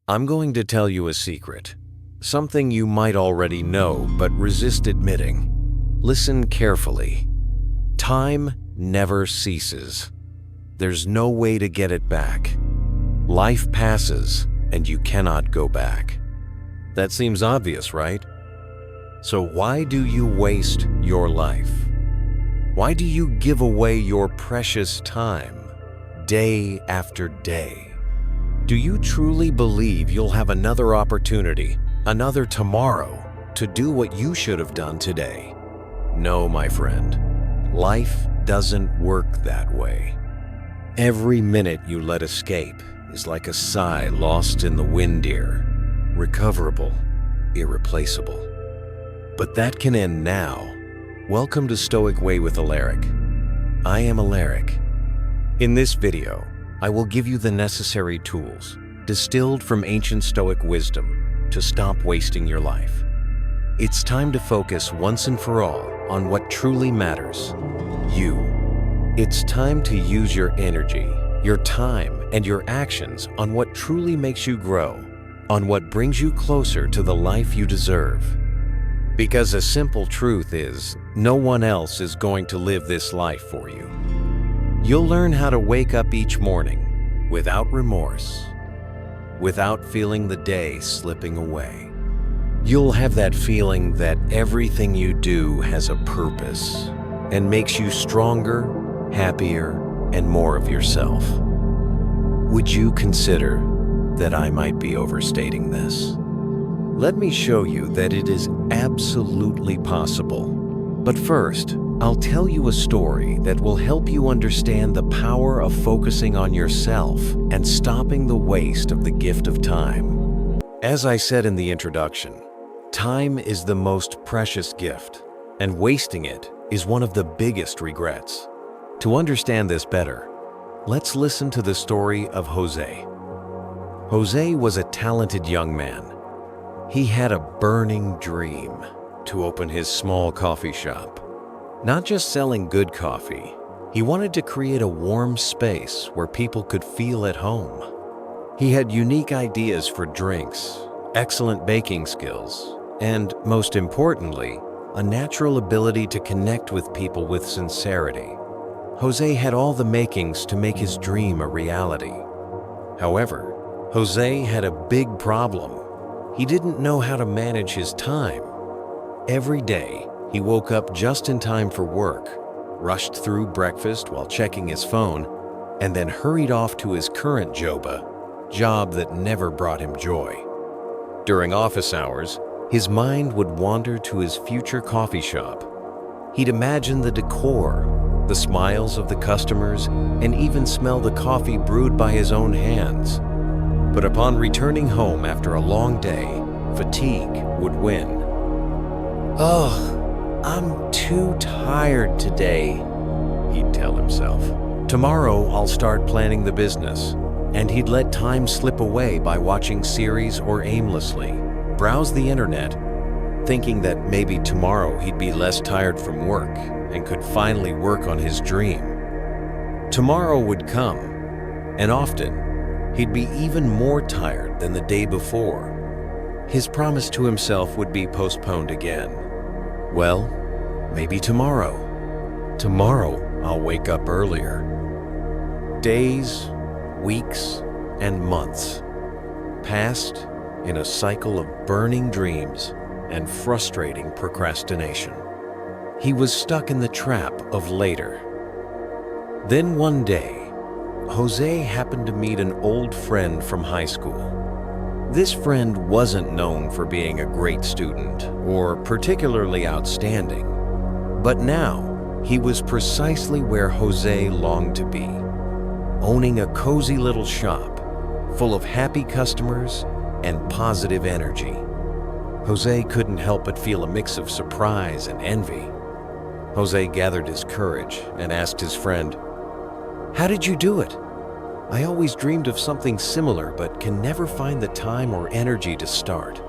I'm going to tell you a secret, something you might already know but resist admitting. Listen carefully. Time never ceases. There's no way to get it back. Life passes, and you cannot go back. That seems obvious, right? So why do you waste your life? Why do you give away your precious time, day after day? Do you truly believe you'll have another opportunity, another tomorrow, to do what you should have done today? No, my friend. Life doesn't work that way. Every minute you let escape is like a sigh lost in the wind, dear. Recoverable, irreplaceable. But that can end now. Welcome to Stoic with Alaric. I am Alaric. In this video, I will give you the necessary tools, distilled from ancient Stoic wisdom, to stop wasting your life. It's time to focus once and for all on what truly matters, you. It's time to use your energy, your time, and your actions on what truly makes you grow, on what brings you closer to the life you deserve. Because a simple truth is, no one else is going to live this life for you. You'll learn how to wake up each morning without remorse, without feeling the day slipping away. You'll have that feeling that everything you do has a purpose and makes you stronger, happier, and more of yourself. Would you consider that I might be overstating this? Let me show you that it is absolutely possible. But first, I'll tell you a story that will help you understand the power of focusing on yourself and stopping the waste of the gift of time. As I said in the introduction, time is the most precious gift, and wasting it is one of the biggest regrets. To understand this better, let's listen to the story of Jose. Jose was a talented young man. He had a burning dream to open his small coffee shop. Not just selling good coffee, he wanted to create a warm space where people could feel at home. He had unique ideas for drinks, excellent baking skills, and most importantly, a natural ability to connect with people with sincerity. Jose had all the makings to make his dream a reality. However, Jose had a big problem. He didn't know how to manage his time. Every day, he woke up just in time for work, rushed through breakfast while checking his phone, and then hurried off to his current job that never brought him joy. During office hours, his mind would wander to his future coffee shop. He'd imagine the decor, the smiles of the customers, and even smell the coffee brewed by his own hands. But upon returning home after a long day, fatigue would win. "Ugh, I'm too tired today," he'd tell himself. "Tomorrow I'll start planning the business." And he'd let time slip away by watching series or aimlessly browse the internet, thinking that maybe tomorrow he'd be less tired from work and could finally work on his dream. Tomorrow would come, and often he'd be even more tired than the day before. His promise to himself would be postponed again. Well, maybe tomorrow. Tomorrow I'll wake up earlier. Days, weeks, and months passed in a cycle of burning dreams and frustrating procrastination. He was stuck in the trap of later. Then one day, Jose happened to meet an old friend from high school. This friend wasn't known for being a great student or particularly outstanding, but now he was precisely where Jose longed to be, owning a cozy little shop full of happy customers and positive energy. Jose couldn't help but feel a mix of surprise and envy. Jose gathered his courage and asked his friend, "How did you do it? I always dreamed of something similar but can never find the time or energy to start.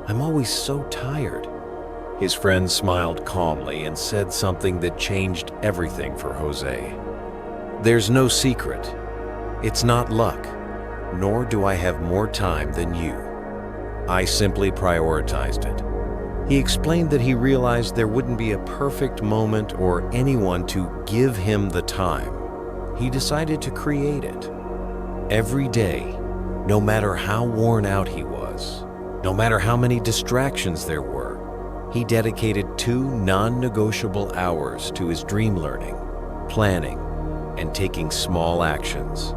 I'm always so tired." His friend smiled calmly and said something that changed everything for Jose. "There's no secret. It's not luck. nor do I have more time than you. I simply prioritized it. He explained that he realized there wouldn't be a perfect moment or anyone to give him the time. He decided to create it. Every day, no matter how worn out he was, no matter how many distractions there were, he dedicated 2 non-negotiable hours to his dream learning, planning, and taking small actions.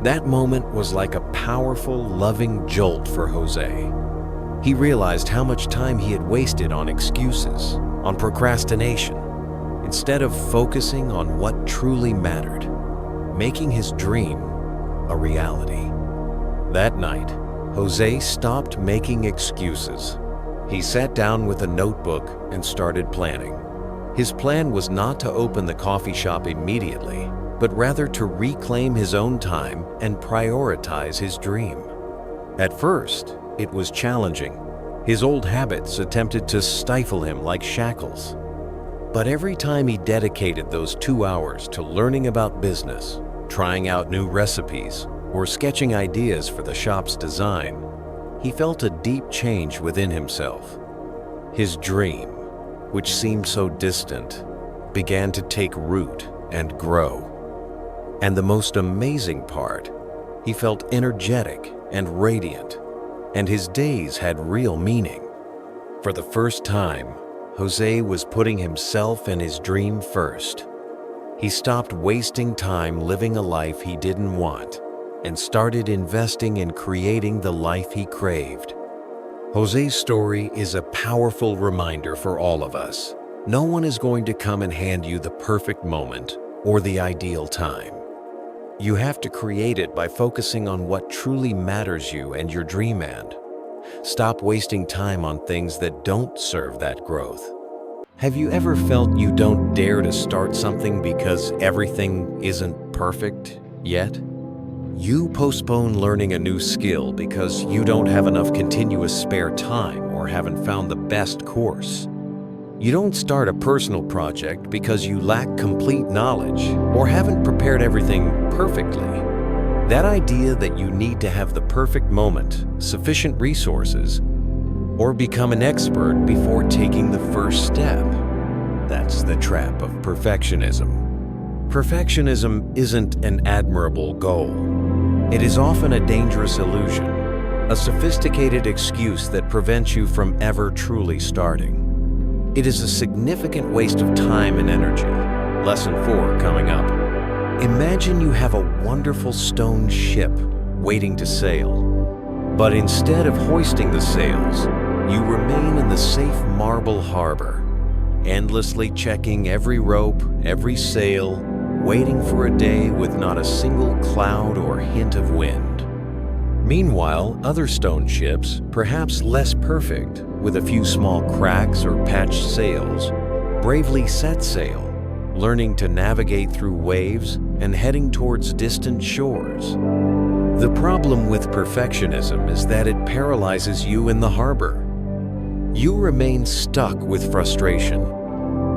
That moment was like a powerful, loving jolt for Jose. He realized how much time he had wasted on excuses, on procrastination, instead of focusing on what truly mattered, making his dream a reality. That night, Jose stopped making excuses. He sat down with a notebook and started planning. His plan was not to open the coffee shop immediately, but rather to reclaim his own time and prioritize his dream. At first, it was challenging. His old habits attempted to stifle him like shackles. But every time he dedicated those 2 hours to learning about business, trying out new recipes, or sketching ideas for the shop's design, he felt a deep change within himself. His dream, which seemed so distant, began to take root and grow. And the most amazing part, he felt energetic and radiant, and his days had real meaning. For the first time, Jose was putting himself and his dream first. He stopped wasting time living a life he didn't want and started investing in creating the life he craved. Jose's story is a powerful reminder for all of us. No one is going to come and hand you the perfect moment or the ideal time. You have to create it by focusing on what truly matters you and your dream and. Stop wasting time on things that don't serve that growth. Have you ever felt you don't dare to start something because everything isn't perfect yet? You postpone learning a new skill because you don't have enough continuous spare time or haven't found the best course. You don't start a personal project because you lack complete knowledge or haven't prepared everything perfectly. That idea that you need to have the perfect moment, sufficient resources, or become an expert before taking the first step. That's the trap of perfectionism. Perfectionism isn't an admirable goal. It is often a dangerous illusion, a sophisticated excuse that prevents you from ever truly starting. It is a significant waste of time and energy. Lesson 4 coming up. Imagine you have a wonderful stone ship waiting to sail, but instead of hoisting the sails, you remain in the safe marble harbor, endlessly checking every rope, every sail, waiting for a day with not a single cloud or hint of wind. Meanwhile, other stone ships, perhaps less perfect, with a few small cracks or patched sails, bravely set sail, learning to navigate through waves and heading towards distant shores. The problem with perfectionism is that it paralyzes you in the harbor. You remain stuck with frustration,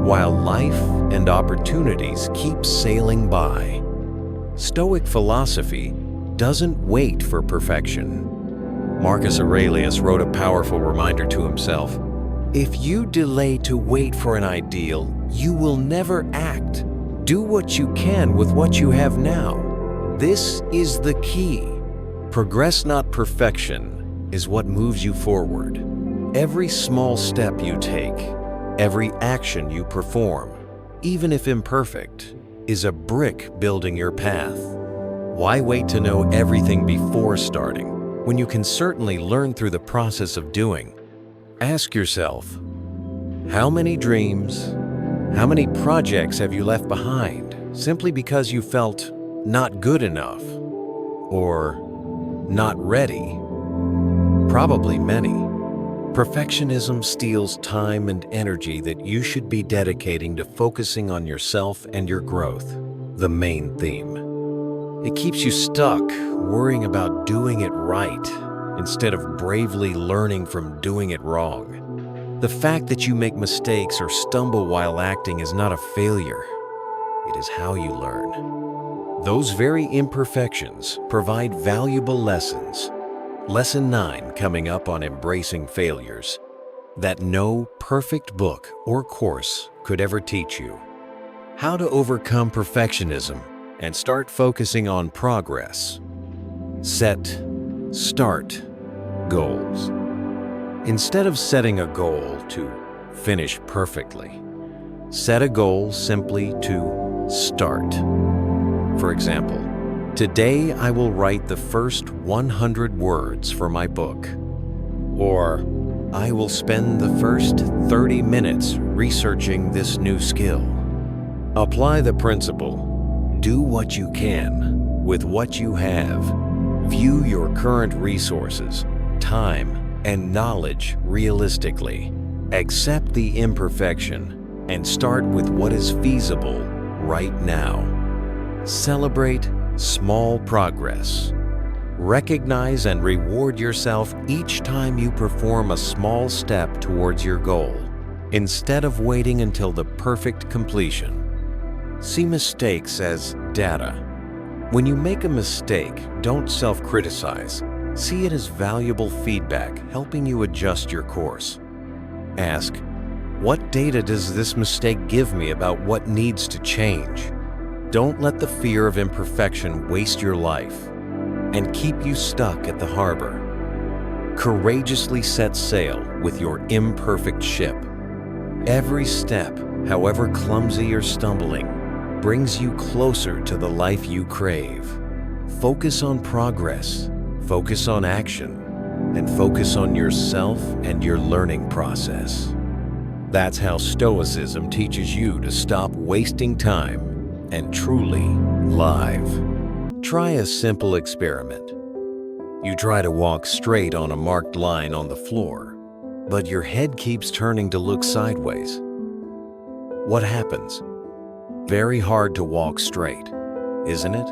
while life and opportunities keep sailing by. Stoic philosophy doesn't wait for perfection. Marcus Aurelius wrote a powerful reminder to himself: if you delay to wait for an ideal, you will never act. Do what you can with what you have now. This is the key. Progress, not perfection, is what moves you forward. Every small step you take, every action you perform, even if imperfect, is a brick building your path. Why wait to know everything before starting, when you can certainly learn through the process of doing? Ask yourself, how many dreams, how many projects have you left behind simply because you felt not good enough or not ready? Probably many. Perfectionism steals time and energy that you should be dedicating to focusing on yourself and your growth, the main theme. It keeps you stuck, worrying about doing it right, instead of bravely learning from doing it wrong. The fact that you make mistakes or stumble while acting is not a failure. It is how you learn. Those very imperfections provide valuable lessons. Lesson 9 coming up on embracing failures that no perfect book or course could ever teach you. How to overcome perfectionism and start focusing on progress. Start goals. Instead of setting a goal to finish perfectly, set a goal simply to start. For example, today I will write the first 100 words for my book. Or, I will spend the first 30 minutes researching this new skill. Apply the principle. Do what you can with what you have. View your current resources, time, and knowledge realistically. Accept the imperfection and start with what is feasible right now. Celebrate small progress. Recognize and reward yourself each time you perform a small step towards your goal, instead of waiting until the perfect completion. See mistakes as data. When you make a mistake, don't self-criticize. See it as valuable feedback helping you adjust your course. Ask, what data does this mistake give me about what needs to change? Don't let the fear of imperfection waste your life and keep you stuck at the harbor. Courageously set sail with your imperfect ship. Every step, however clumsy or stumbling, brings you closer to the life you crave. Focus on progress, focus on action, and focus on yourself and your learning process. That's how Stoicism teaches you to stop wasting time and truly live. Try a simple experiment. You try to walk straight on a marked line on the floor, but your head keeps turning to look sideways. What happens? Very hard to walk straight, isn't it?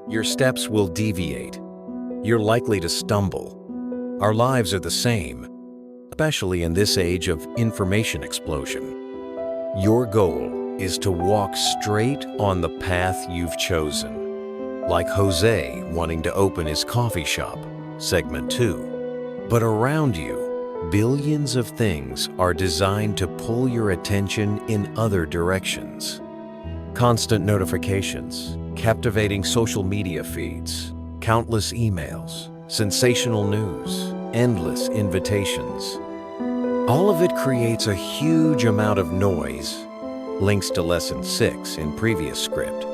Your steps will deviate. You're likely to stumble. Our lives are the same, especially in this age of information explosion. Your goal is to walk straight on the path you've chosen, like Jose wanting to open his coffee shop, segment 2. But around you, billions of things are designed to pull your attention in other directions. Constant notifications, captivating social media feeds, countless emails, sensational news, endless invitations. All of it creates a huge amount of noise, links to lesson 6 in previous script,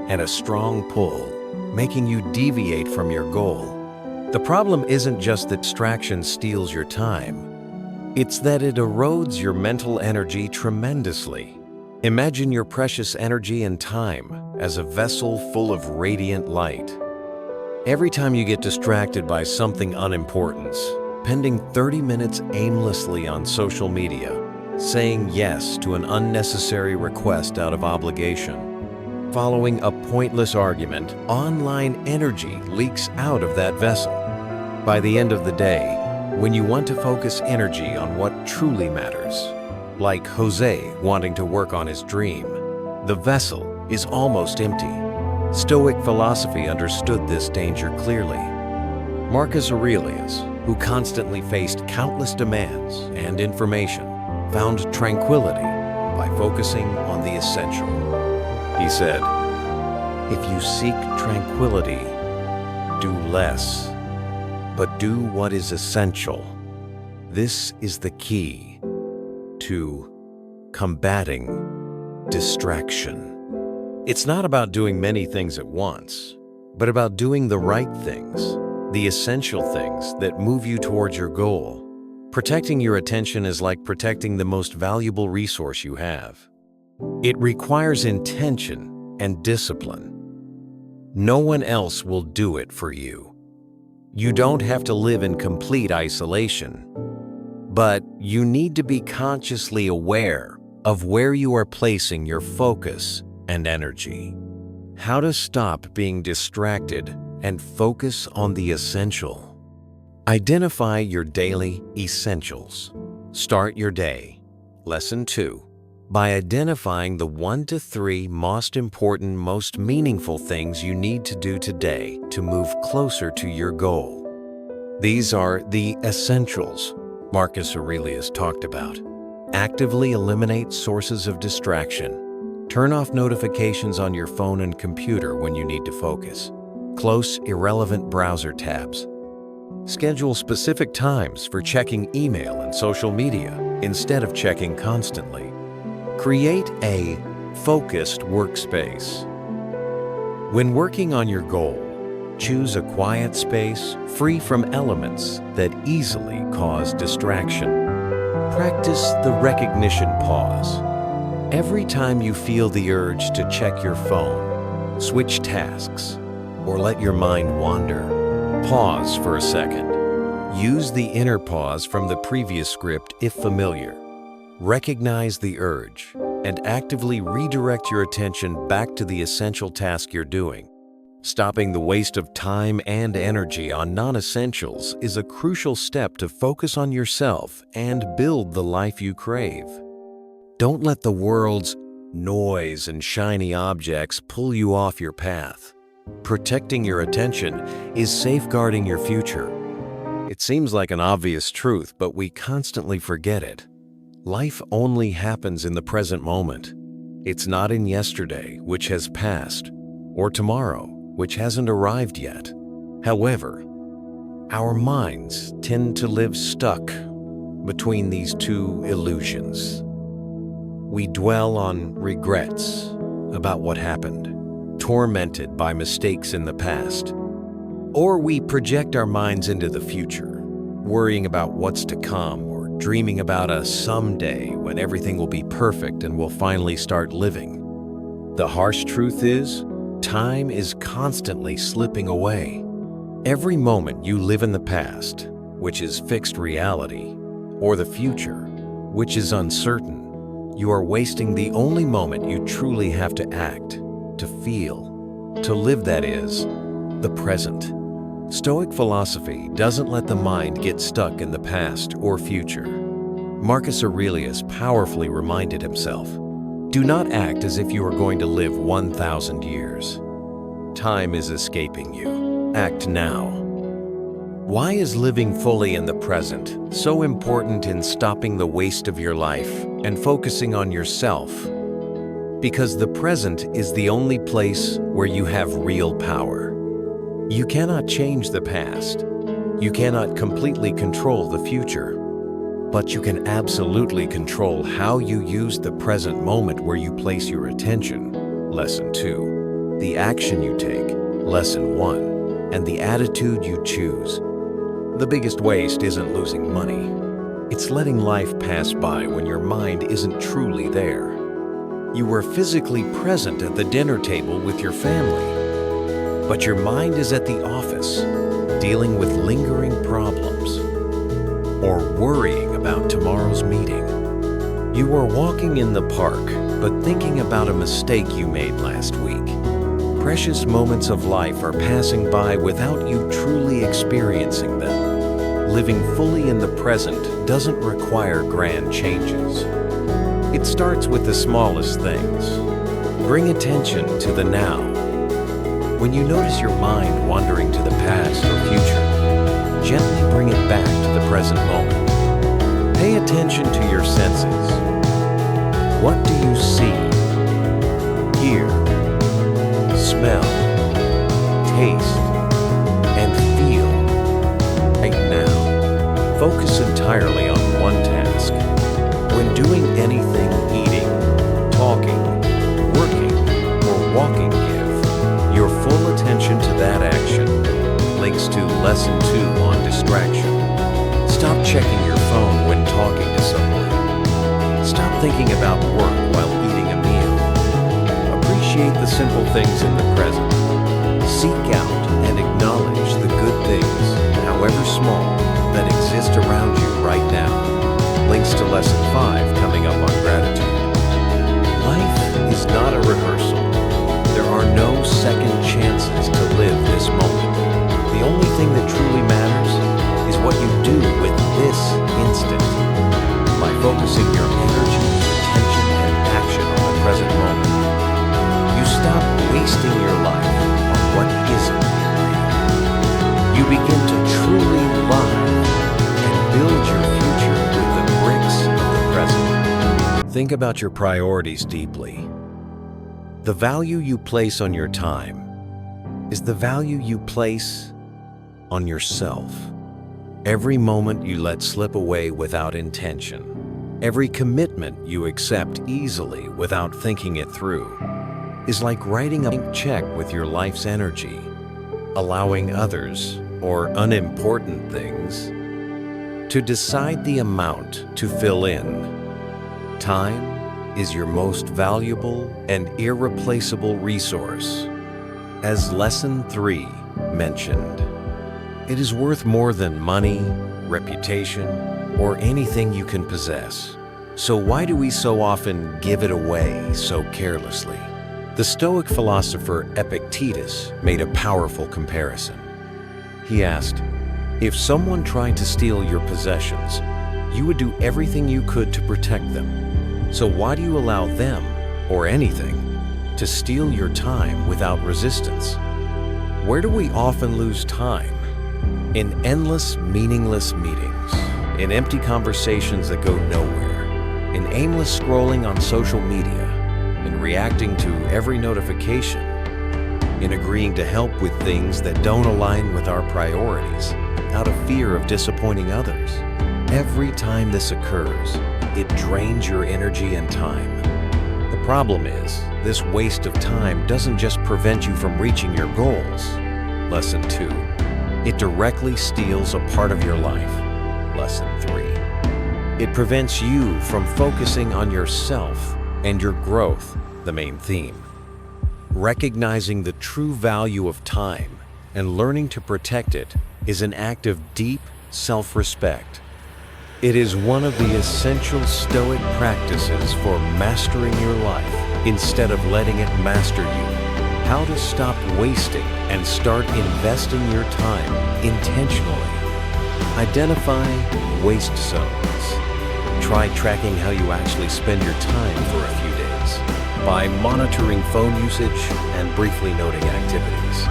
and a strong pull, making you deviate from your goal. The problem isn't just that distraction steals your time. It's that it erodes your mental energy tremendously. Imagine your precious energy and time as a vessel full of radiant light. Every time you get distracted by something unimportant, spending 30 minutes aimlessly on social media, saying yes to an unnecessary request out of obligation, following a pointless argument, online energy leaks out of that vessel. By the end of the day, when you want to focus energy on what truly matters, like Jose wanting to work on his dream, the vessel is almost empty. Stoic philosophy understood this danger clearly. Marcus Aurelius, who constantly faced countless demands and information, found tranquility by focusing on the essential. He said, "If you seek tranquility, do less, but do what is essential." This is the key to combating distraction. It's not about doing many things at once, but about doing the right things, the essential things that move you towards your goal. Protecting your attention is like protecting the most valuable resource you have. It requires intention and discipline. No one else will do it for you. You don't have to live in complete isolation, but you need to be consciously aware of where you are placing your focus and energy. How to stop being distracted and focus on the essential. Identify your daily essentials. Start your day. Lesson 2. by identifying the 1 to 3 most important, most meaningful things you need to do today to move closer to your goal. These are the essentials Marcus Aurelius talked about. Actively eliminate sources of distraction. Turn off notifications on your phone and computer when you need to focus. Close irrelevant browser tabs. Schedule specific times for checking email and social media instead of checking constantly. Create a focused workspace. When working on your goal, choose a quiet space free from elements that easily cause distraction. Practice the recognition pause. Every time you feel the urge to check your phone, switch tasks, or let your mind wander, pause for a second. Use the inner pause from the previous script if familiar. Recognize the urge and actively redirect your attention back to the essential task you're doing. Stopping the waste of time and energy on non-essentials is a crucial step to focus on yourself and build the life you crave. Don't let the world's noise and shiny objects pull you off your path. Protecting your attention is safeguarding your future. It seems like an obvious truth, but we constantly forget it. Life only happens in the present moment. It's not in yesterday, which has passed, or tomorrow, which hasn't arrived yet. However, our minds tend to live stuck between these two illusions. We dwell on regrets about what happened, tormented by mistakes in the past, or we project our minds into the future, worrying about what's to come or dreaming about a someday when everything will be perfect and we'll finally start living. The harsh truth is, time is constantly slipping away. Every moment you live in the past, which is fixed reality, or the future, which is uncertain, you are wasting the only moment you truly have to act, to feel, to live, that is, the present. Stoic philosophy doesn't let the mind get stuck in the past or future. Marcus Aurelius powerfully reminded himself, "Do not act as if you are going to live 1,000 years. Time is escaping you. Act now." Why is living fully in the present so important in stopping the waste of your life and focusing on yourself? Because the present is the only place where you have real power. You cannot change the past. You cannot completely control the future. But you can absolutely control how you use the present moment where you place your attention. Lesson 2. The action you take. Lesson 1. And the attitude you choose. The biggest waste isn't losing money. It's letting life pass by when your mind isn't truly there. You were physically present at the dinner table with your family, but your mind is at the office, dealing with lingering problems, or worrying about tomorrow's meeting. You are walking in the park, but thinking about a mistake you made last week. Precious moments of life are passing by without you truly experiencing them. Living fully in the present doesn't require grand changes. It starts with the smallest things. Bring attention to the now. When you notice your mind wandering to the past or future, gently bring it back to the present moment. Pay attention to your senses. What do you see, hear, smell, taste, and feel right now? Focus entirely on one task. When doing anything, eating, talking, working, or walking, your full attention to that action. Links to Lesson 2 on distraction. Stop checking your phone when talking to someone. Stop thinking about work while eating a meal. Appreciate the simple things in the present. Seek out and acknowledge the good things, however small, that exist around you right now. Links to Lesson 5 coming up on gratitude. Life is not a rehearsal. There are no second chances to live this moment. The only thing that truly matters is what you do with this instant. By focusing your energy, attention, and Think about your priorities deeply. The value you place on your time is the value you place on yourself. Every moment you let slip away without intention, every commitment you accept easily without thinking it through, is like writing a blank check with your life's energy, allowing others, or unimportant things, to decide the amount to fill in. Time is your most valuable and irreplaceable resource. As Lesson 3 mentioned, it is worth more than money, reputation, or anything you can possess. So why do we so often give it away so carelessly? The Stoic philosopher Epictetus made a powerful comparison. He asked, if someone tried to steal your possessions, you would do everything you could to protect them. So why do you allow them, or anything, to steal your time without resistance? Where do we often lose time? In endless, meaningless meetings, in empty conversations that go nowhere, in aimless scrolling on social media, in reacting to every notification, in agreeing to help with things that don't align with our priorities, out of fear of disappointing others. Every time this occurs, it drains your energy and time. The problem is, this waste of time doesn't just prevent you from reaching your goals. Lesson 2. It directly steals a part of your life. Lesson 3. It prevents you from focusing on yourself and your growth, the main theme. Recognizing the true value of time and learning to protect it is an act of deep self-respect. It is one of the essential Stoic practices for mastering your life instead of letting it master you. How to stop wasting and start investing your time intentionally. Identify waste zones. Try tracking how you actually spend your time for a few days by monitoring phone usage and briefly noting activities.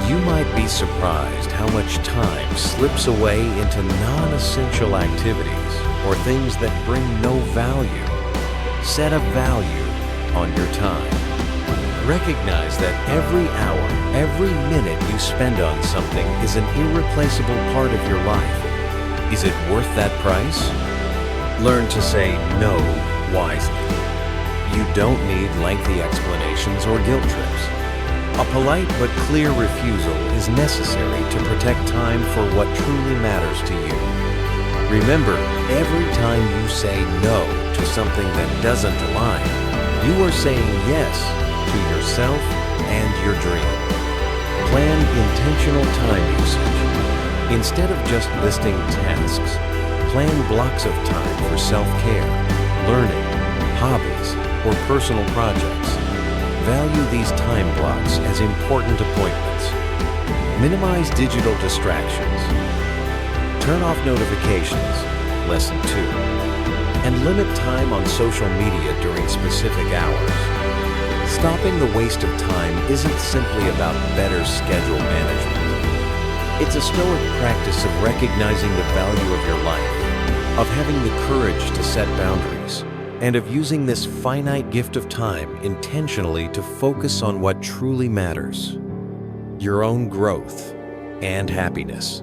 You might be surprised how much time slips away into non-essential activities or things that bring no value. Set a value on your time. Recognize that every hour, every minute you spend on something is an irreplaceable part of your life. Is it worth that price? Learn to say no wisely. You don't need lengthy explanations or guilt trips. A polite but clear refusal is necessary to protect time for what truly matters to you. Remember, every time you say no to something that doesn't align, you are saying yes to yourself and your dream. Plan intentional time usage. Instead of just listing tasks, plan blocks of time for self-care, learning, hobbies, or personal projects. Value these time blocks as important appointments. Minimize digital distractions. Turn off notifications, Lesson 2, and limit time on social media during specific hours. Stopping the waste of time isn't simply about better schedule management. It's a Stoic practice of recognizing the value of your life, of having the courage to set boundaries, and of using this finite gift of time intentionally to focus on what truly matters, your own growth and happiness.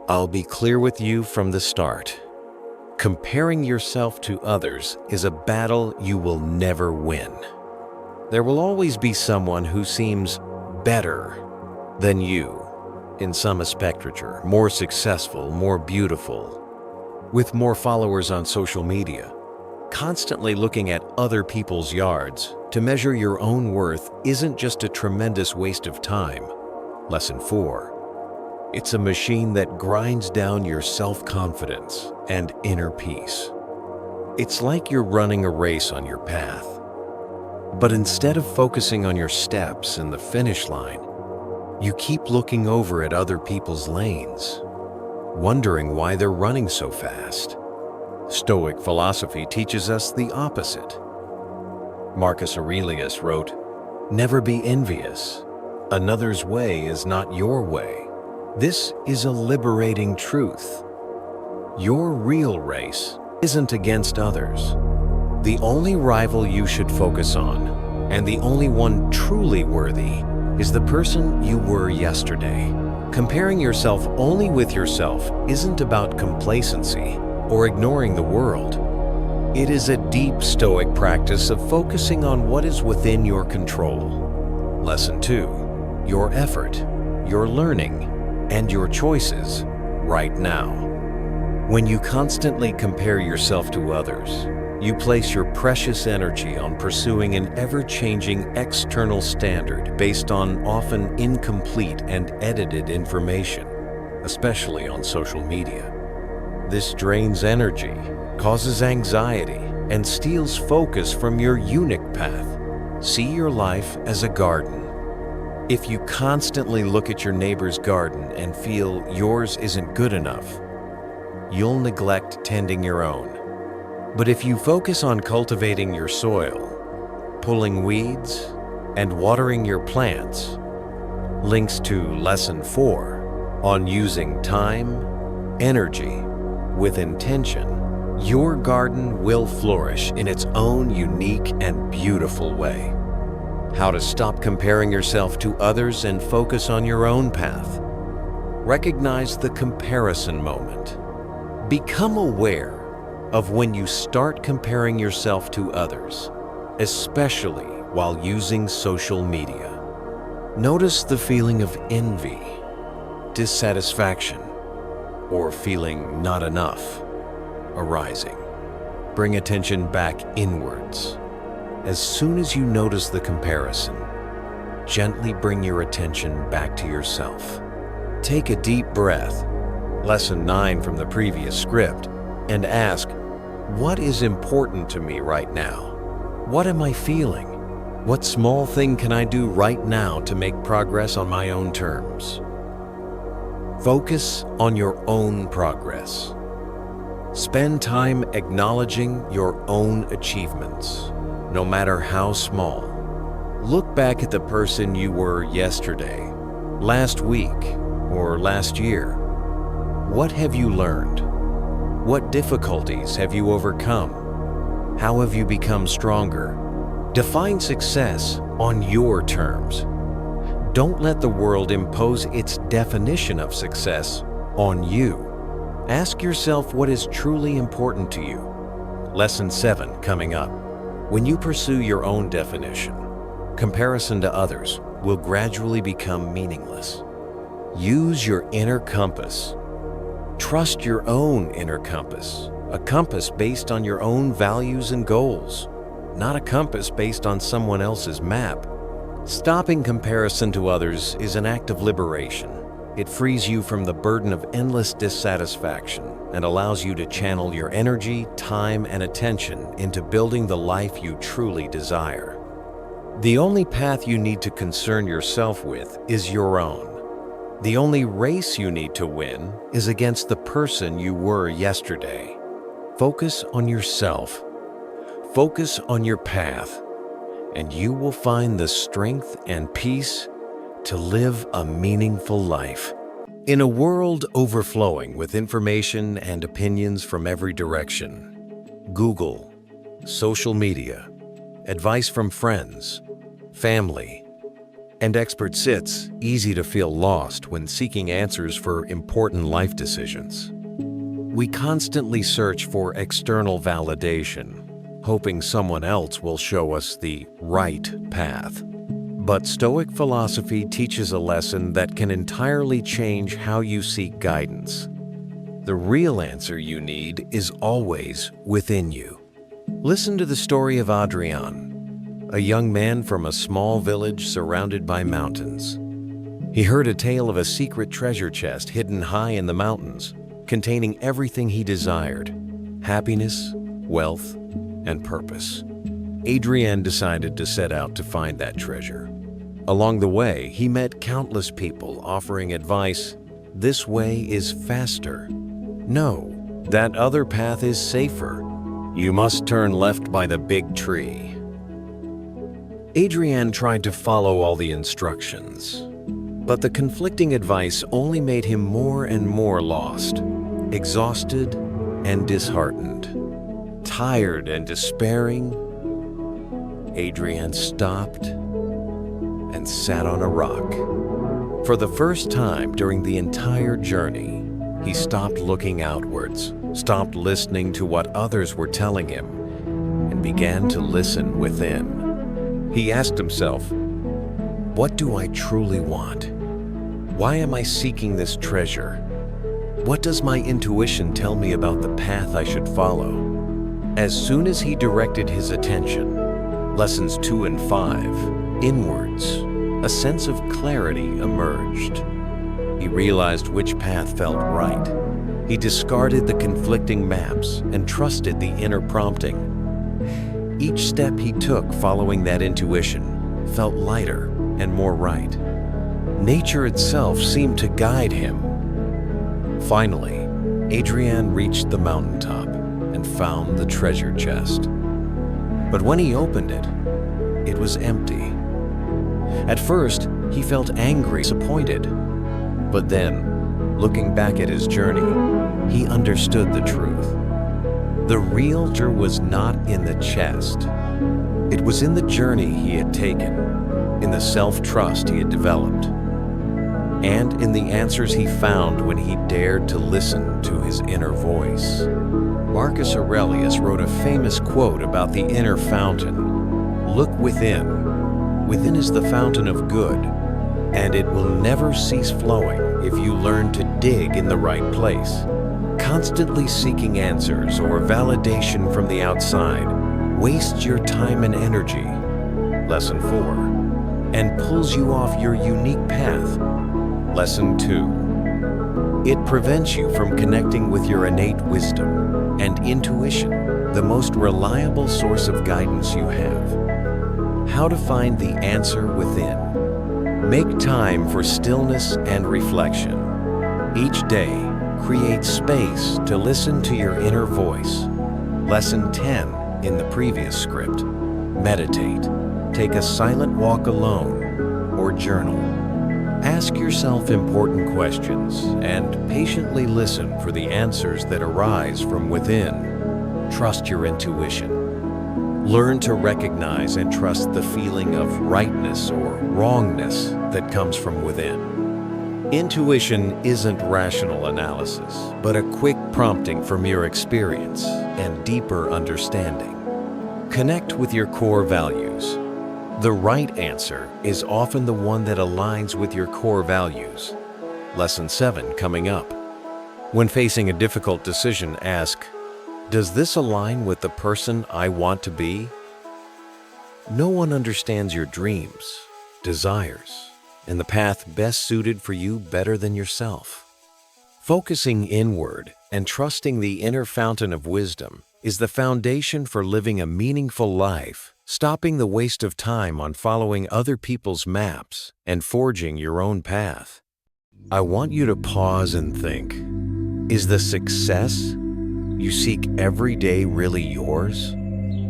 I'll be clear with you from the start. Comparing yourself to others is a battle you will never win. There will always be someone who seems better than you in some aspectature, more successful, more beautiful, with more followers on social media. Constantly looking at other people's yards to measure your own worth isn't just a tremendous waste of time. Lesson 4. It's a machine that grinds down your self-confidence and inner peace. It's like you're running a race on your path. But instead of focusing on your steps and the finish line, you keep looking over at other people's lanes, wondering why they're running so fast. Stoic philosophy teaches us the opposite. Marcus Aurelius wrote, "Never be envious. Another's way is not your way." This is a liberating truth. Your real race isn't against others. The only rival you should focus on, and the only one truly worthy, is the person you were yesterday. Comparing yourself only with yourself isn't about complacency or ignoring the world. It is a deep Stoic practice of focusing on what is within your control. Lesson 2. Your effort, your learning, and your choices right now. When you constantly compare yourself to others, you place your precious energy on pursuing an ever-changing external standard based on often incomplete and edited information, especially on social media. This drains energy, causes anxiety, and steals focus from your unique path. See your life as a garden. If you constantly look at your neighbor's garden and feel yours isn't good enough, you'll neglect tending your own. But if you focus on cultivating your soil, pulling weeds, and watering your plants, links to Lesson 4 on using time, energy, with intention, your garden will flourish in its own unique and beautiful way. How to stop comparing yourself to others and focus on your own path. Recognize the comparison moment. Become aware of when you start comparing yourself to others, especially while using social media. Notice the feeling of envy, dissatisfaction, or feeling not enough arising. Bring attention back inwards. As soon as you notice the comparison, gently bring your attention back to yourself. Take a deep breath, Lesson 9 from the previous script, and ask, what is important to me right now? What am I feeling? What small thing can I do right now to make progress on my own terms? Focus on your own progress. Spend time acknowledging your own achievements, no matter how small. Look back at the person you were yesterday, last week, or last year. What have you learned? What difficulties have you overcome? How have you become stronger? Define success on your terms. Don't let the world impose its definition of success on you. Ask yourself what is truly important to you. Lesson 7 coming up. When you pursue your own definition, comparison to others will gradually become meaningless. Use your inner compass. Trust your own inner compass, a compass based on your own values and goals, not a compass based on someone else's map. Stopping comparison to others is an act of liberation. It frees you from the burden of endless dissatisfaction and allows you to channel your energy, time, and attention into building the life you truly desire. The only path you need to concern yourself with is your own. The only race you need to win is against the person you were yesterday. Focus on yourself. Focus on your path, and you will find the strength and peace to live a meaningful life. In a world overflowing with information and opinions from every direction, Google, social media, advice from friends, family, and experts, it's easy to feel lost when seeking answers for important life decisions. We constantly search for external validation, hoping someone else will show us the right path. But Stoic philosophy teaches a lesson that can entirely change how you seek guidance. The real answer you need is always within you. Listen to the story of Adrian, a young man from a small village surrounded by mountains. He heard a tale of a secret treasure chest hidden high in the mountains, containing everything he desired: happiness, wealth, and purpose. Adrian decided to set out to find that treasure. Along the way, he met countless people offering advice. This way is faster. No, that other path is safer. You must turn left by the big tree. Adrian tried to follow all the instructions, but the conflicting advice only made him more and more lost, exhausted, and disheartened. Tired and despairing, Adrian stopped and sat on a rock. For the first time during the entire journey, he stopped looking outwards, stopped listening to what others were telling him, and began to listen within. He asked himself, "What do I truly want? Why am I seeking this treasure? What does my intuition tell me about the path I should follow?" As soon as he directed his attention, lessons 2 and 5, inwards, a sense of clarity emerged. He realized which path felt right. He discarded the conflicting maps and trusted the inner prompting. Each step he took following that intuition felt lighter and more right. Nature itself seemed to guide him. Finally, Adrian reached the mountaintop and found the treasure chest. But when he opened it, it was empty. At first, he felt angry, disappointed. But then, looking back at his journey, he understood the truth. The real treasure was not in the chest. It was in the journey he had taken, in the self-trust he had developed, and in the answers he found when he dared to listen to his inner voice. Marcus Aurelius wrote a famous quote about the inner fountain. "Look within. Within is the fountain of good, and it will never cease flowing if you learn to dig in the right place." Constantly seeking answers or validation from the outside wastes your time and energy, lesson 4, and pulls you off your unique path, lesson 2. It prevents you from connecting with your innate wisdom and intuition, the most reliable source of guidance you have. How to find the answer within. Make time for stillness and reflection. Each day, create space to listen to your inner voice. Lesson 10 in the previous script. Meditate. Take a silent walk alone or journal. Ask yourself important questions and patiently listen for the answers that arise from within. Trust your intuition. Learn to recognize and trust the feeling of rightness or wrongness that comes from within. Intuition isn't rational analysis, but a quick prompting from your experience and deeper understanding. Connect with your core values. The right answer is often the one that aligns with your core values. Lesson 7 coming up. When facing a difficult decision, ask, "Does this align with the person I want to be?" No one understands your dreams, desires, and the path best suited for you better than yourself. Focusing inward and trusting the inner fountain of wisdom is the foundation for living a meaningful life, stopping the waste of time on following other people's maps and forging your own path. I want you to pause and think, is the success you seek every day really yours?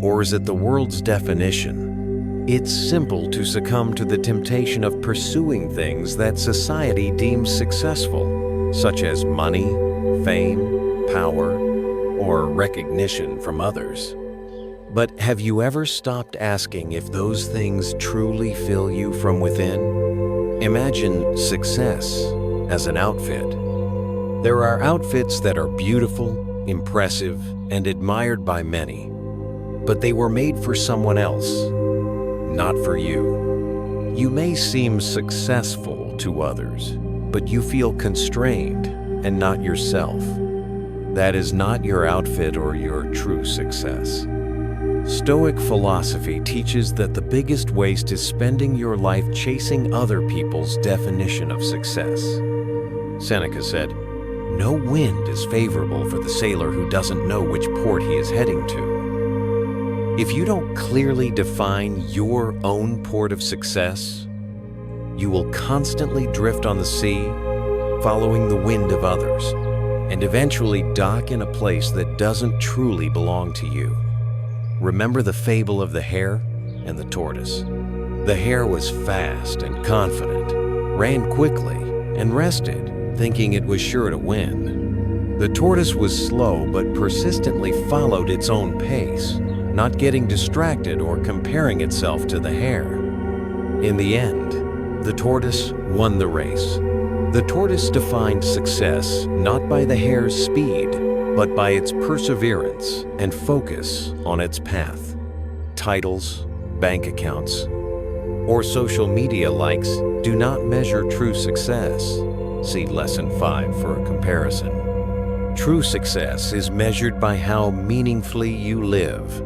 Or is it the world's definition? It's simple to succumb to the temptation of pursuing things that society deems successful, such as money, fame, power, or recognition from others. But have you ever stopped asking if those things truly fill you from within? Imagine success as an outfit. There are outfits that are beautiful, impressive, and admired by many, but they were made for someone else, not for you. You may seem successful to others, but you feel constrained and not yourself. That is not your outfit or your true success. Stoic philosophy teaches that the biggest waste is spending your life chasing other people's definition of success. Seneca said, "No wind is favorable for the sailor who doesn't know which port he is heading to." If you don't clearly define your own port of success, you will constantly drift on the sea, following the wind of others, and eventually dock in a place that doesn't truly belong to you. Remember the fable of the hare and the tortoise. The hare was fast and confident, ran quickly, and rested, thinking it was sure to win. The tortoise was slow but persistently followed its own pace, not getting distracted or comparing itself to the hare. In the end, the tortoise won the race. The tortoise defined success not by the hare's speed, but by its perseverance and focus on its path. Titles, bank accounts, or social media likes do not measure true success. See Lesson 5 for a comparison. True success is measured by how meaningfully you live,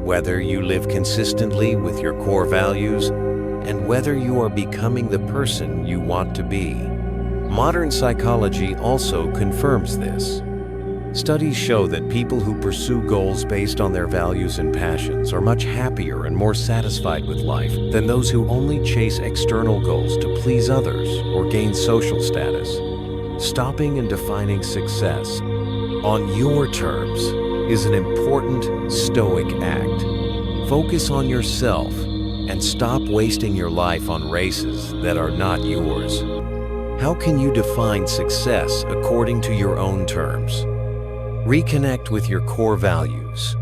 whether you live consistently with your core values, and whether you are becoming the person you want to be. Modern psychology also confirms this. Studies show that people who pursue goals based on their values and passions are much happier and more satisfied with life than those who only chase external goals to please others or gain social status. Stopping and defining success on your terms is an important Stoic act. Focus on yourself and stop wasting your life on races that are not yours. How can you define success according to your own terms? Reconnect with your core values.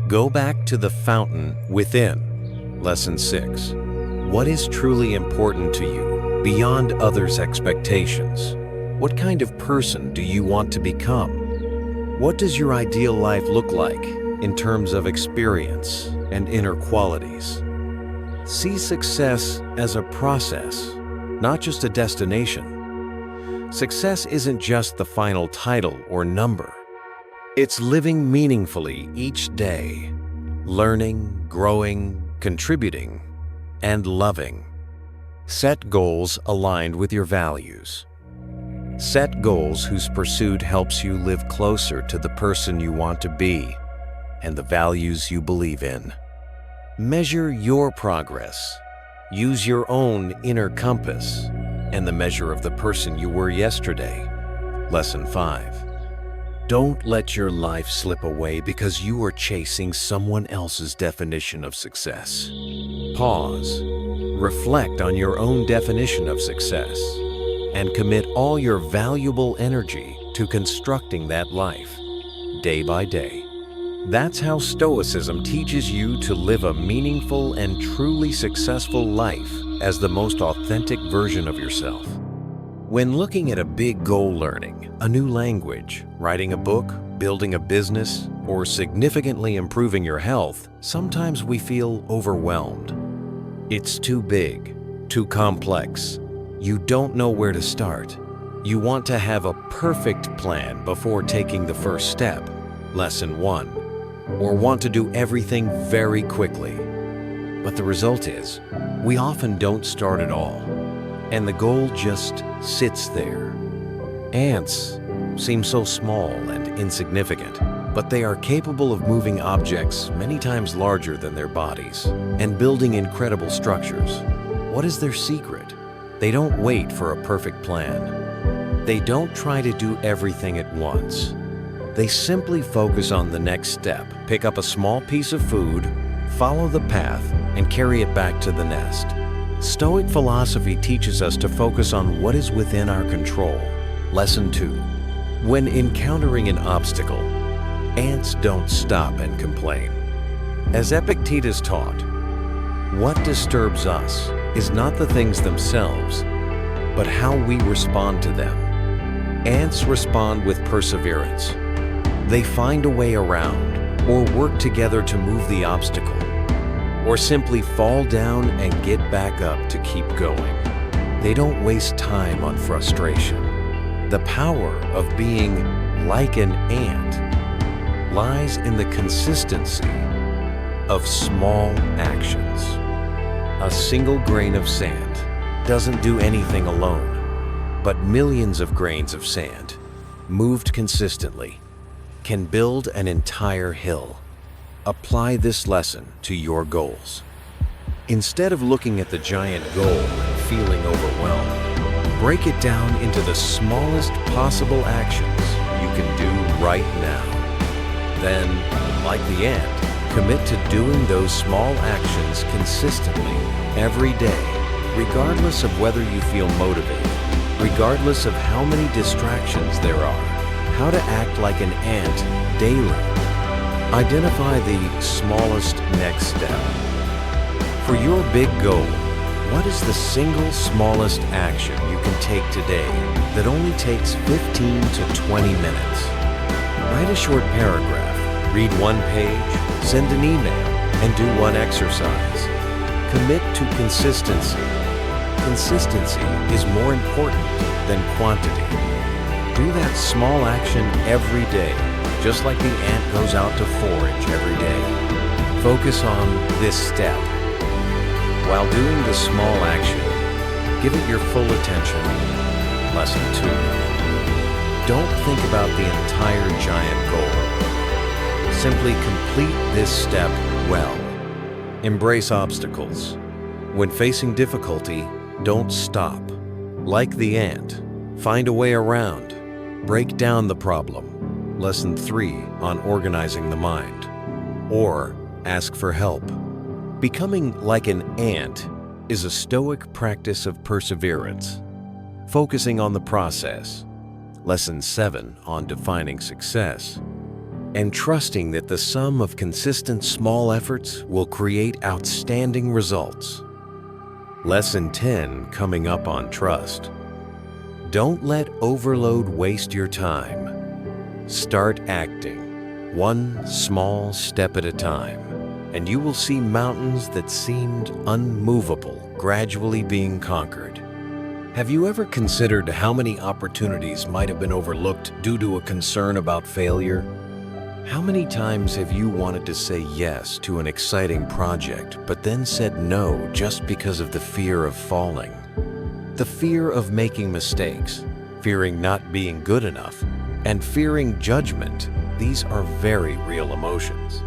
Go back to the fountain within. Lesson 6. What is truly important to you beyond others' expectations? What kind of person do you want to become? What does your ideal life look like in terms of experience and inner qualities? See success as a process, not just a destination. Success isn't just the final title or number. It's living meaningfully each day, learning, growing, contributing, and loving. Set goals aligned with your values. Set goals whose pursuit helps you live closer to the person you want to be and the values you believe in. Measure your progress. Use your own inner compass and the measure of the person you were yesterday. Lesson 5. Don't let your life slip away because you are chasing someone else's definition of success. Pause, reflect on your own definition of success, and commit all your valuable energy to constructing that life, day by day. That's how Stoicism teaches you to live a meaningful and truly successful life as the most authentic version of yourself. When looking at a big goal, learning a new language, writing a book, building a business, or significantly improving your health, sometimes we feel overwhelmed. It's too big, too complex. You don't know where to start. You want to have a perfect plan before taking the first step, Lesson 1, or want to do everything very quickly. But the result is, we often don't start at all, and the goal just sits there. Ants seem so small and insignificant, but they are capable of moving objects many times larger than their bodies and building incredible structures. What is their secret? They don't wait for a perfect plan. They don't try to do everything at once. They simply focus on the next step, pick up a small piece of food, follow the path, and carry it back to the nest. Stoic philosophy teaches us to focus on what is within our control. Lesson 2. When encountering an obstacle, ants don't stop and complain. As Epictetus taught, what disturbs us is not the things themselves, but how we respond to them. Ants respond with perseverance. They find a way around, or work together to move the obstacle, or simply fall down and get back up to keep going. They don't waste time on frustration. The power of being like an ant lies in the consistency of small actions. A single grain of sand doesn't do anything alone, but millions of grains of sand, moved consistently, can build an entire hill. Apply this lesson to your goals. Instead of looking at the giant goal and feeling overwhelmed, break it down into the smallest possible actions you can do right now. Then, like the ant, commit to doing those small actions consistently every day, regardless of whether you feel motivated, regardless of how many distractions there are. How to act like an ant daily. Identify the smallest next step. For your big goal, what is the single smallest action you can take today that only takes 15 to 20 minutes? Write a short paragraph, read one page, send an email, and do one exercise. Commit to consistency. Consistency is more important than quantity. Do that small action every day, just like the ant goes out to forage every day. Focus on this step. While doing the small action, give it your full attention. Lesson 2. Don't think about the entire giant goal. Simply complete this step well. Embrace obstacles. When facing difficulty, don't stop. Like the ant, find a way around. Break down the problem. Lesson 3 on organizing the mind. Or ask for help. Becoming like an ant is a Stoic practice of perseverance, focusing on the process. Lesson 7 on defining success. And trusting that the sum of consistent small efforts will create outstanding results. Lesson 10 coming up on trust. Don't let overload waste your time. Start acting, one small step at a time, and you will see mountains that seemed unmovable gradually being conquered. Have you ever considered how many opportunities might have been overlooked due to a concern about failure? How many times have you wanted to say yes to an exciting project, but then said no just because of the fear of falling? The fear of making mistakes, fearing not being good enough, and fearing judgment, these are very real emotions.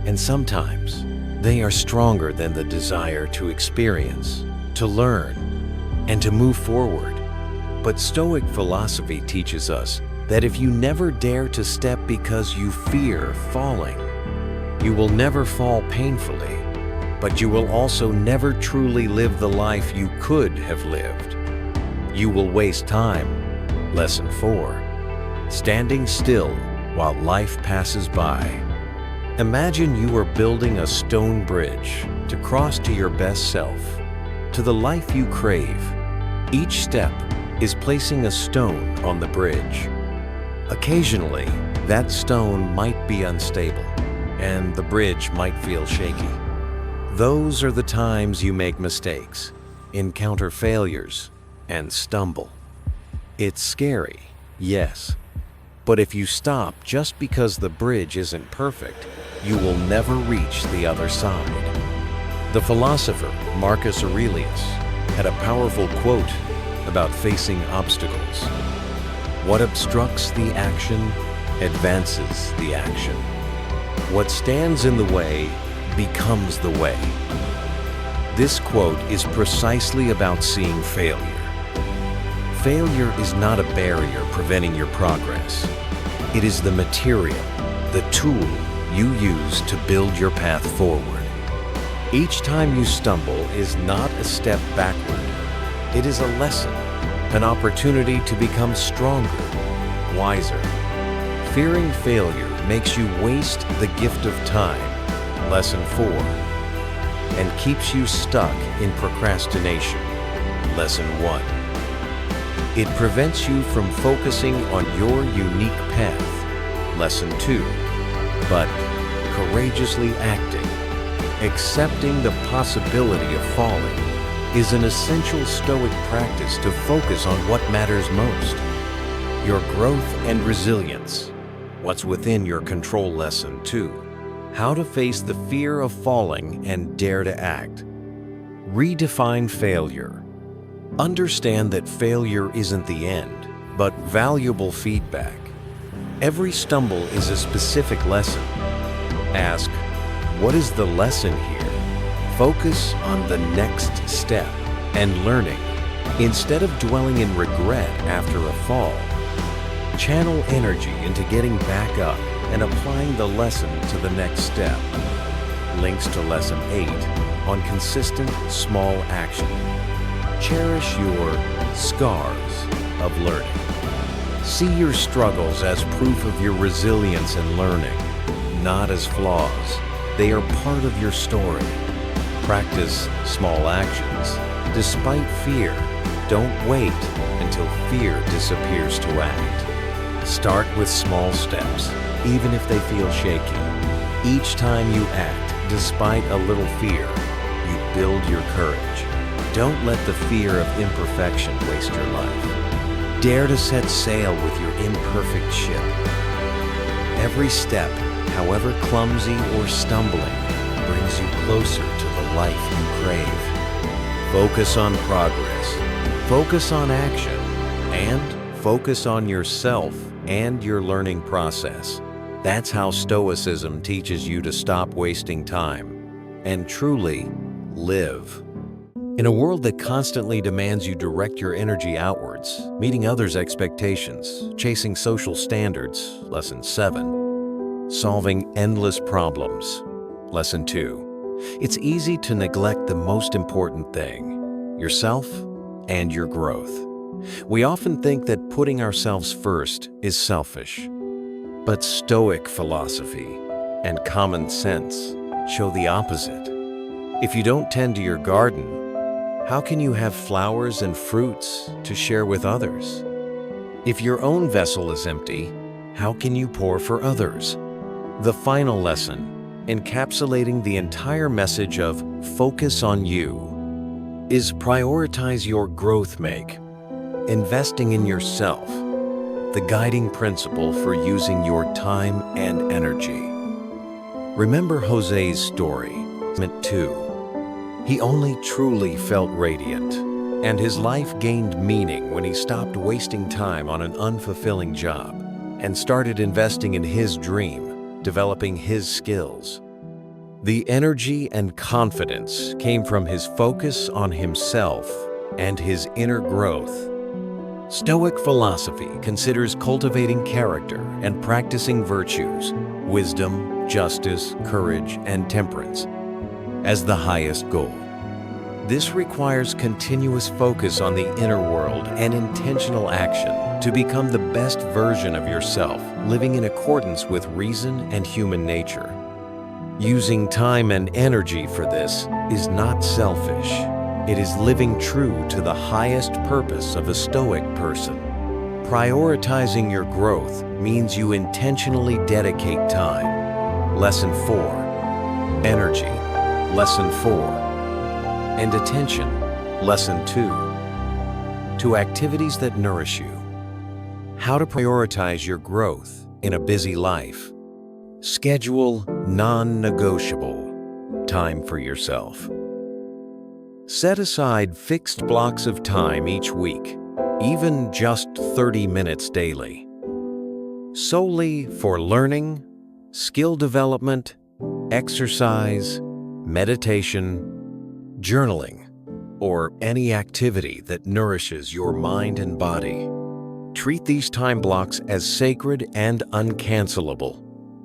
And sometimes, they are stronger than the desire to experience, to learn, and to move forward. But Stoic philosophy teaches us that if you never dare to step because you fear falling, you will never fall painfully, but you will also never truly live the life you could have lived. You will waste time. Lesson 4. Standing still while life passes by. Imagine you are building a stone bridge to cross to your best self, to the life you crave. Each step is placing a stone on the bridge. Occasionally, that stone might be unstable, and the bridge might feel shaky. Those are the times you make mistakes, encounter failures, and stumble. It's scary, yes, but if you stop just because the bridge isn't perfect, you will never reach the other side. The philosopher Marcus Aurelius had a powerful quote about facing obstacles. What obstructs the action advances the action. What stands in the way becomes the way. This quote is precisely about seeing failure. Failure is not a barrier preventing your progress. It is the material, the tool you use to build your path forward. Each time you stumble is not a step backward. It is a lesson, an opportunity to become stronger, wiser. Fearing failure makes you waste the gift of time, lesson 4, and keeps you stuck in procrastination, lesson 1. It prevents you from focusing on your unique path, lesson 2, but courageously acting, accepting the possibility of falling, is an essential Stoic practice to focus on what matters most. Your growth and resilience. What's within your control, lesson 2. How to face the fear of falling and dare to act. Redefine failure. Understand that failure isn't the end, but valuable feedback. Every stumble is a specific lesson. Ask, what is the lesson here? Focus on the next step and learning. Instead of dwelling in regret after a fall, channel energy into getting back up and applying the lesson to the next step. Links to lesson 8 on consistent small action. Cherish your scars of learning. See your struggles as proof of your resilience and learning, not as flaws. They are part of your story. Practice small actions. Despite fear, don't wait until fear disappears to act. Start with small steps, even if they feel shaky. Each time you act, despite a little fear, you build your courage. Don't let the fear of imperfection waste your life. Dare to set sail with your imperfect ship. Every step, however clumsy or stumbling, brings you closer to the life you crave. Focus on progress, focus on action, and focus on yourself and your learning process. That's how Stoicism teaches you to stop wasting time and truly live. In a world that constantly demands you direct your energy outwards, meeting others' expectations, chasing social standards, Lesson 7, solving endless problems, Lesson 2, it's easy to neglect the most important thing, yourself and your growth. We often think that putting ourselves first is selfish, but Stoic philosophy and common sense show the opposite. If you don't tend to your garden, how can you have flowers and fruits to share with others? If your own vessel is empty, how can you pour for others? The final lesson, encapsulating the entire message of focus on you, is prioritize your growth make, investing in yourself, the guiding principle for using your time and energy. Remember Jose's story, 2. He only truly felt radiant, and his life gained meaning when he stopped wasting time on an unfulfilling job and started investing in his dream, developing his skills. The energy and confidence came from his focus on himself and his inner growth. Stoic philosophy considers cultivating character and practicing virtues, wisdom, justice, courage, and temperance, as the highest goal. This requires continuous focus on the inner world and intentional action to become the best version of yourself, living in accordance with reason and human nature. Using time and energy for this is not selfish. It is living true to the highest purpose of a Stoic person. Prioritizing your growth means you intentionally dedicate time. Lesson 4. Energy. Lesson 4. And attention. Lesson 2. To activities that nourish you. How to prioritize your growth in a busy life. Schedule non-negotiable time for yourself. Set aside fixed blocks of time each week, even just 30 minutes daily, solely for learning, skill development, exercise, meditation, journaling, or any activity that nourishes your mind and body. Treat these time blocks as sacred and uncancelable,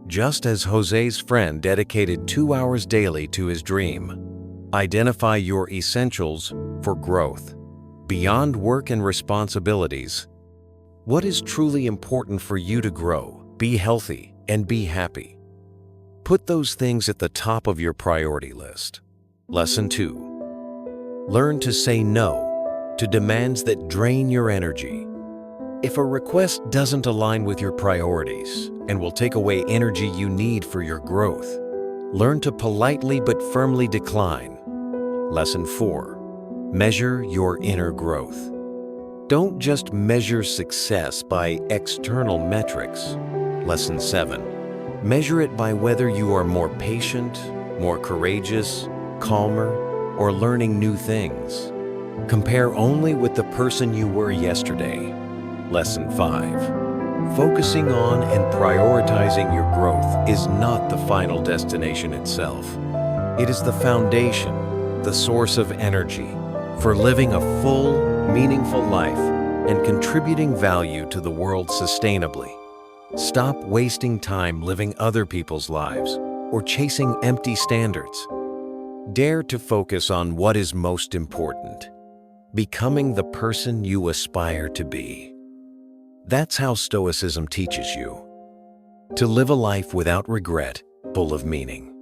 just as Jose's friend dedicated 2 hours daily to his dream. Identify your essentials for growth. Beyond work and responsibilities, what is truly important for you to grow, be healthy, and be happy? Put those things at the top of your priority list. Lesson 2. Learn to say no to demands that drain your energy. If a request doesn't align with your priorities and will take away energy you need for your growth, learn to politely but firmly decline. Lesson 4. Measure your inner growth. Don't just measure success by external metrics. Lesson 7. Measure it by whether you are more patient, more courageous, calmer, or learning new things. Compare only with the person you were yesterday. Lesson 5. Focusing on and prioritizing your growth is not the final destination itself. It is the foundation, the source of energy for living a full, meaningful life and contributing value to the world sustainably. Stop wasting time living other people's lives or chasing empty standards. Dare to focus on what is most important, becoming the person you aspire to be. That's how Stoicism teaches you to live a life without regret, full of meaning.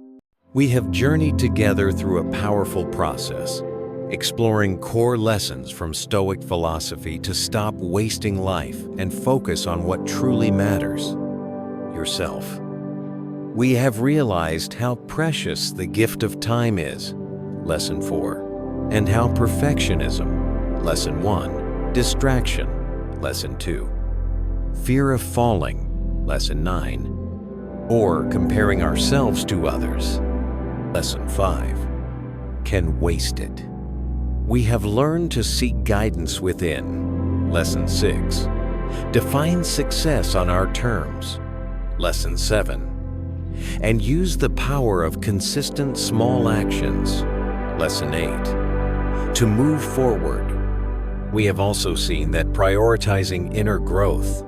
We have journeyed together through a powerful process, exploring core lessons from Stoic philosophy to stop wasting life and focus on what truly matters: yourself. We have realized how precious the gift of time is, Lesson 4, and how perfectionism, Lesson 1, distraction, Lesson 2, fear of falling, Lesson 9, or comparing ourselves to others, Lesson 5, can waste it. We have learned to seek guidance within, Lesson 6, define success on our terms, Lesson 7, and use the power of consistent small actions, Lesson 8, to move forward. We have also seen that prioritizing inner growth,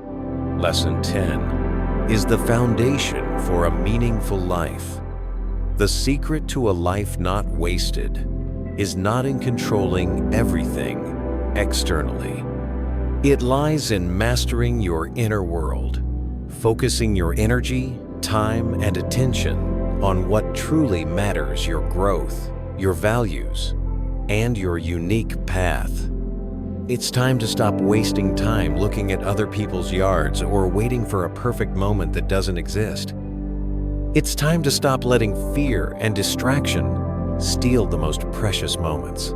Lesson 10, is the foundation for a meaningful life. The secret to a life not wasted is not in controlling everything externally. It lies in mastering your inner world, focusing your energy, time, and attention on what truly matters: your growth, your values, and your unique path. It's time to stop wasting time looking at other people's yards or waiting for a perfect moment that doesn't exist. It's time to stop letting fear and distraction steal the most precious moments.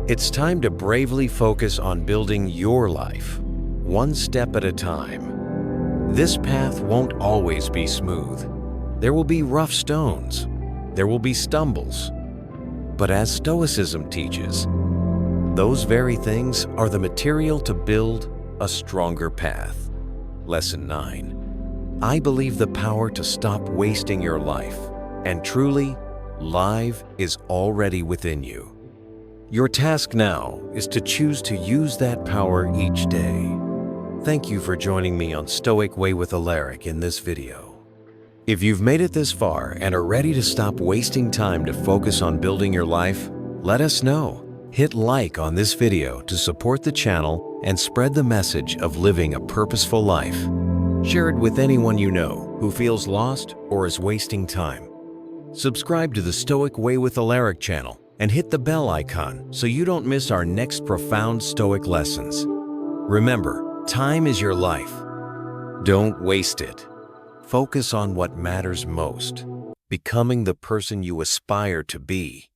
It's time to bravely focus on building your life, one step at a time. This path won't always be smooth. There will be rough stones. There will be stumbles. But as Stoicism teaches, those very things are the material to build a stronger path. Lesson 9. I believe the power to stop wasting your life, and truly, life is already within you. Your task now is to choose to use that power each day. Thank you for joining me on Stoic Way with Alaric in this video. If you've made it this far and are ready to stop wasting time to focus on building your life, let us know. Hit like on this video to support the channel and spread the message of living a purposeful life. Share it with anyone you know who feels lost or is wasting time. Subscribe to the Stoic Way with Alaric channel and hit the bell icon so you don't miss our next profound Stoic lessons. Remember, time is your life. Don't waste it. Focus on what matters most, becoming the person you aspire to be.